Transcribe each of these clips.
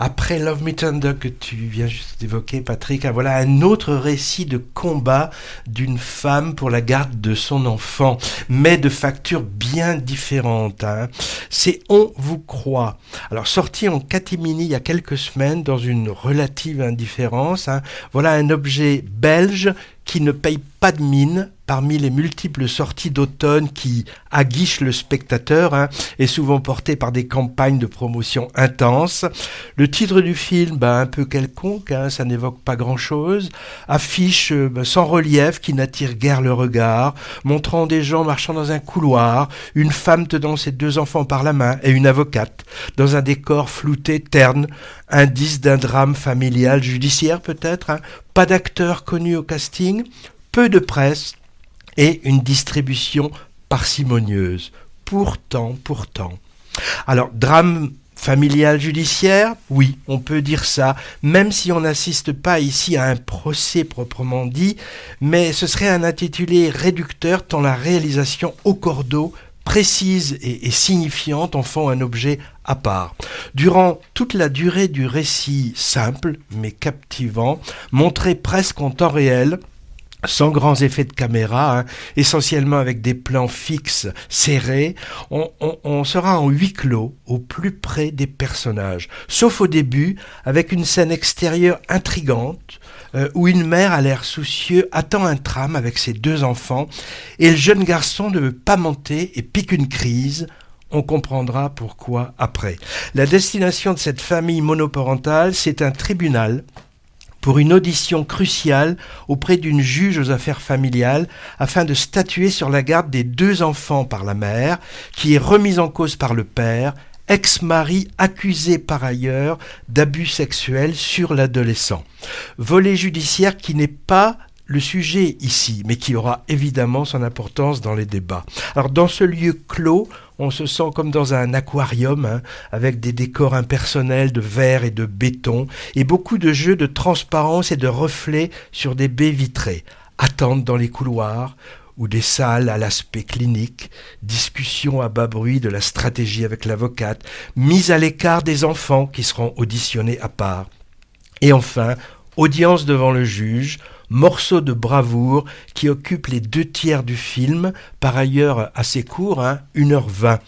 Après Love Me Tender que tu viens juste d'évoquer, Patrick, voilà un autre récit de combat d'une femme pour la garde de son enfant, mais de facture bien différente. C'est On vous croit. Alors sorti en catimini il y a quelques semaines dans une relative indifférence, voilà un objet belge qui ne paye pas de mine parmi les multiples sorties d'automne qui aguichent le spectateur et souvent portées par des campagnes de promotion intenses. Le titre du film, un peu quelconque, ça n'évoque pas grand-chose, affiche sans relief qui n'attire guère le regard, montrant des gens marchant dans un couloir, une femme tenant ses 2 enfants par la main et une avocate, dans un décor flouté, terne, indice d'un drame familial, judiciaire peut-être, pas d'acteurs connus au casting, peu de presse et une distribution parcimonieuse. Pourtant. Alors, drame familial judiciaire, oui, on peut dire ça, même si on n'assiste pas ici à un procès proprement dit, mais ce serait un intitulé réducteur tant la réalisation au cordeau précise et signifiante en font un objet à part. Durant toute la durée du récit simple mais captivant, montré presque en temps réel, sans grands effets de caméra, essentiellement avec des plans fixes, serrés, on sera en huis clos, au plus près des personnages. Sauf au début, avec une scène extérieure intrigante, où une mère à l'air soucieux attend un tram avec ses 2 enfants, et le jeune garçon ne veut pas monter et pique une crise. On comprendra pourquoi après. La destination de cette famille monoparentale, c'est un tribunal, pour une audition cruciale auprès d'une juge aux affaires familiales afin de statuer sur la garde des 2 enfants par la mère, qui est remise en cause par le père, ex-mari accusé par ailleurs d'abus sexuels sur l'adolescent. Volet judiciaire qui n'est pas le sujet ici, mais qui aura évidemment son importance dans les débats. Alors dans ce lieu clos, on se sent comme dans un aquarium, avec des décors impersonnels de verre et de béton, et beaucoup de jeux de transparence et de reflets sur des baies vitrées. Attente dans les couloirs, ou des salles à l'aspect clinique, discussion à bas bruit de la stratégie avec l'avocate, mise à l'écart des enfants qui seront auditionnés à part. Et enfin, audience devant le juge, morceau de bravoure qui occupe les 2/3 du film, par ailleurs assez court, 1h20.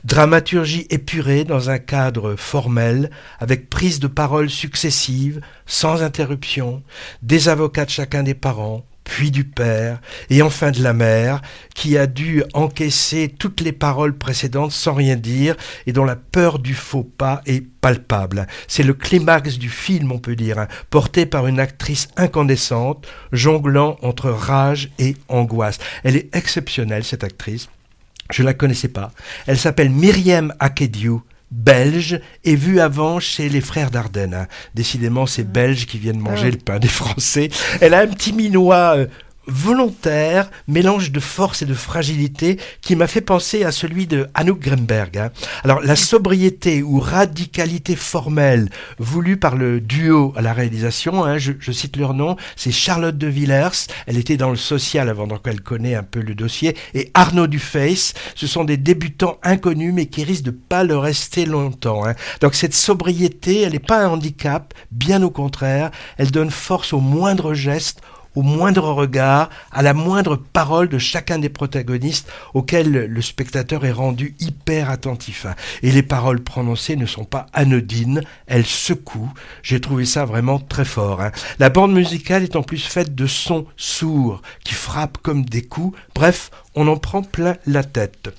Dramaturgie épurée dans un cadre formel, avec prise de parole successives, sans interruption, des avocats de chacun des parents, puis du père, et enfin de la mère, qui a dû encaisser toutes les paroles précédentes sans rien dire, et dont la peur du faux pas est palpable. C'est le climax du film, on peut dire, porté par une actrice incandescente, jonglant entre rage et angoisse. Elle est exceptionnelle, cette actrice. Je la connaissais pas. Elle s'appelle Myriam Akediu, belge, et vue avant chez les frères Dardenne. Décidément, c'est Belges qui viennent manger le pain des Français. Elle a un petit minois volontaire, mélange de force et de fragilité qui m'a fait penser à celui de Anouk Gremberg. Alors, la sobriété ou radicalité formelle voulue par le duo à la réalisation, je cite leur nom, c'est Charlotte de Villers, elle était dans le social avant, donc elle connaît un peu le dossier, et Arnaud Dufayce, ce sont des débutants inconnus mais qui risquent de pas le rester longtemps. Donc cette sobriété, elle n'est pas un handicap, bien au contraire, elle donne force au moindre geste, au moindre regard, à la moindre parole de chacun des protagonistes auxquels le spectateur est rendu hyper attentif. Et les paroles prononcées ne sont pas anodines, elles secouent. J'ai trouvé ça vraiment très fort. La bande musicale est en plus faite de sons sourds qui frappent comme des coups. Bref, on en prend plein la tête.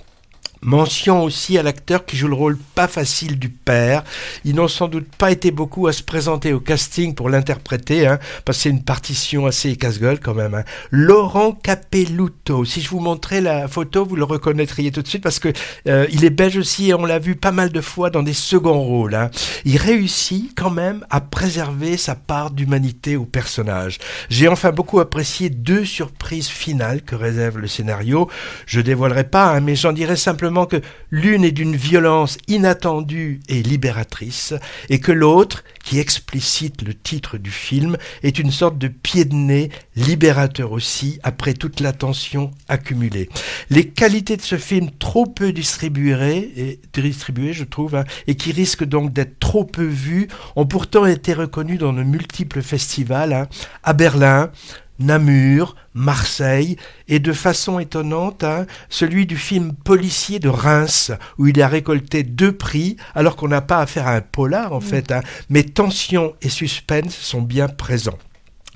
Mention aussi à l'acteur qui joue le rôle pas facile du père. Ils n'ont sans doute pas été beaucoup à se présenter au casting pour l'interpréter, parce que c'est une partition assez casse-gueule quand même. Laurent Capelluto. Si je vous montrais la photo, vous le reconnaîtriez tout de suite parce que il est belge aussi et on l'a vu pas mal de fois dans des seconds rôles. Il réussit quand même à préserver sa part d'humanité au personnage. J'ai enfin beaucoup apprécié 2 surprises finales que réserve le scénario. Je dévoilerai pas, mais j'en dirai simplement simplement que l'une est d'une violence inattendue et libératrice, et que l'autre, qui explicite le titre du film, est une sorte de pied de nez libérateur aussi, après toute l'attention accumulée. Les qualités de ce film, trop peu distribuées, je trouve, et qui risquent donc d'être trop peu vues, ont pourtant été reconnues dans de multiples festivals, à Berlin, Namur, Marseille, et de façon étonnante, celui du film policier de Reims, où il a récolté 2 prix, alors qu'on n'a pas affaire à un polar en fait, mais tension et suspense sont bien présents.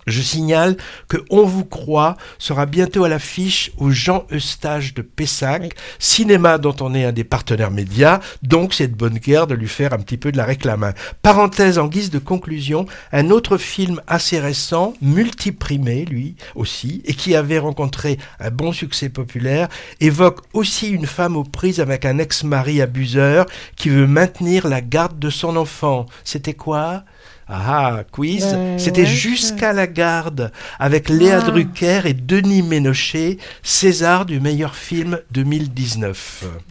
Je signale que On vous croit sera bientôt à l'affiche au Jean Eustache de Pessac, cinéma dont on est un des partenaires médias, donc c'est de bonne guerre de lui faire un petit peu de la réclame. Parenthèse en guise de conclusion, un autre film assez récent, multiprimé lui aussi, et qui avait rencontré un bon succès populaire, évoque aussi une femme aux prises avec un ex-mari abuseur qui veut maintenir la garde de son enfant. C'était quoi ? Quiz. C'était Jusqu'à la garde, avec Léa Drucker et Denis Ménochet, César du meilleur film 2019.